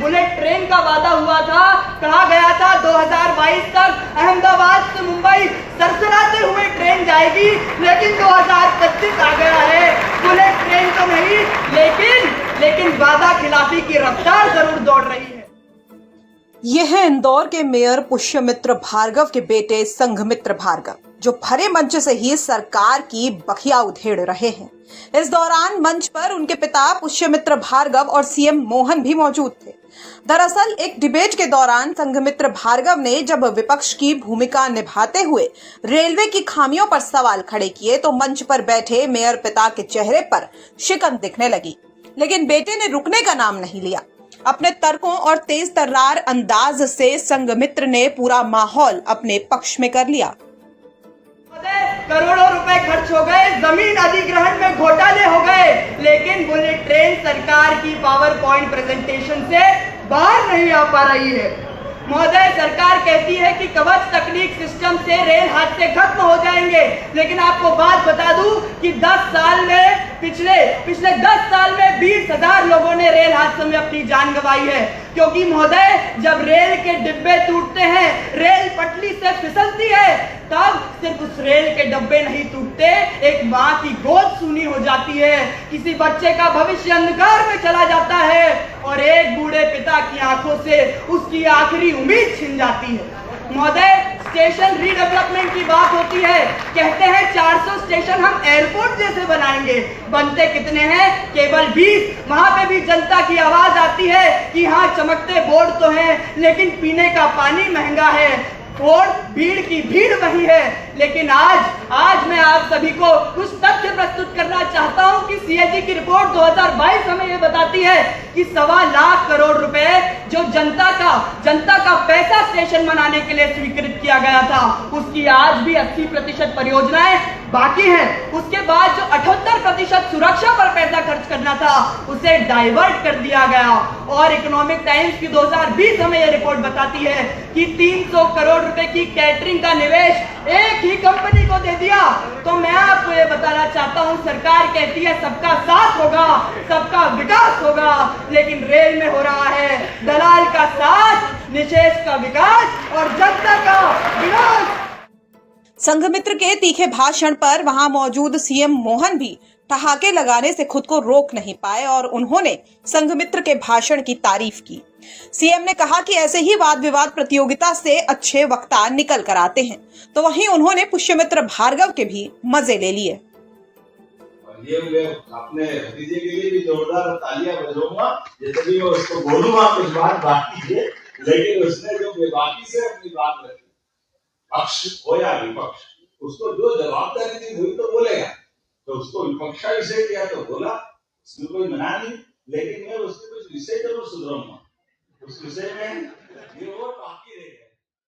Bullet train का वादा हुआ था, कहा गया था 2022 तक अहमदाबाद से मुंबई सरसराते हुए ट्रेन जाएगी, लेकिन 2025 आ गया है। बुलेट ट्रेन तो नहीं, लेकिन वादा खिलाफी की रफ्तार जरूर दौड़ रही है। यह है इंदौर के मेयर पुष्यमित्र भार्गव के बेटे संघमित्र भार्गव, जो भरे मंच से ही सरकार की बखिया उधेड़ रहे हैं। इस दौरान मंच पर उनके पिता पुष्यमित्र भार्गव और सीएम मोहन भी मौजूद थे। दरअसल एक डिबेट के दौरान संघमित्र भार्गव ने जब विपक्ष की भूमिका निभाते हुए रेलवे की खामियों पर सवाल खड़े किए तो मंच पर बैठे मेयर पिता के चेहरे पर शिकन दिखने लगी, लेकिन बेटे ने रुकने का नाम नहीं लिया। अपने तर्कों और तेज तर्रार अंदाज से संघमित्र ने पूरा माहौल अपने पक्ष में कर लिया। करोड़ों रुपए खर्च हो गए, जमीन अधिग्रहण में घोटाले हो गए, लेकिन बुलेट ट्रेन सरकार की पावर पॉइंट प्रेजेंटेशन से बाहर नहीं आ पा रही है। महोदय, सरकार कहती है कि कवच तकनीक सिस्टम से रेल हादसे खत्म हो जाएंगे, लेकिन आपको बात बता दूं कि 10 साल में पिछले 10 साल में 20,000 लोगों ने रेल हादसों में अपनी जान गंवाई है। क्योंकि महोदय, जब रेल के डिब्बे टूटते हैं, रेल पटरी से फिसलती है, तब सिर्फ उस रेल के डब्बे नहीं टूटते, एक माँ की गोद सूनी हो जाती है, किसी बच्चे का भविष्य अंधकार में चला जाता है और एक बूढ़े पिता की आंखों से उसकी आखिरी उम्मीद छिन जाती है। महोदय, स्टेशन रीडेवलपमेंट की बात होती है, कहते हैं 400 स्टेशन हम एयरपोर्ट जैसे बनाएंगे, बनते कितने हैं? केवल 20। वहां पे भी जनता की आवाज आती है कि हाँ, चमकते बोर्ड तो हैं, लेकिन पीने का पानी महंगा है और भीड़ की भीड़ वही है। लेकिन आज मैं आप सभी को कुछ तथ्य प्रस्तुत करना चाहता हूं कि सीएजी की रिपोर्ट 2022 हमें यह बताती है कि 1.25 लाख करोड़ रुपए जो जनता का पैसा स्टेशन बनाने के लिए स्वीकृत किया गया था, उसकी आज भी 80% परियोजनाएं बाकी हैं। उसके बाद जो 78% सुरक्षा पर पैसा खर्च करना था, उसे डाइवर्ट कर दिया गया। और इकोनॉमिक टाइम्स की 2020 हमें यह रिपोर्ट बताती है कि 300 करोड़ रुपए की कैटरिंग का निवेश एक ही कंपनी को दे दिया। तो मैं आपको ये बताना चाहता हूं, सरकार कहती है सबका साथ होगा, सबका विकास होगा, लेकिन रेल में हो रहा है दलाल का साथ, निषेध का विकास और जनता का विनाश। संघमित्र के तीखे भाषण पर वहां मौजूद सीएम मोहन भी ठहाके लगाने से खुद को रोक नहीं पाए और उन्होंने संघमित्र के भाषण की तारीफ की। सीएम ने कहा कि ऐसे ही वाद विवाद प्रतियोगिता से अच्छे वक्ता निकल कर आते हैं, तो वहीं उन्होंने पुष्यमित्र भार्गव के भी मजे ले लिए। ये मैं अपने भतीजे के लिए भी जोरदार तालियां बजाऊंगा, जैसे भी मैं उसको बोलूंगा कुछ बात बाकी है, लेकिन उसने जो बेबाकी से अपनी बात रखी, पक्ष हो या विपक्ष, उसको जो जवाबदारी थी वही तो बोलेगा। तो उसको विपक्ष का विषय किया तो बोला, उसमें कोई मना नहीं, लेकिन मैं उसके कुछ विषय जरूर सुधरूंगा, उस विषय में ये और बाकी रहेगा।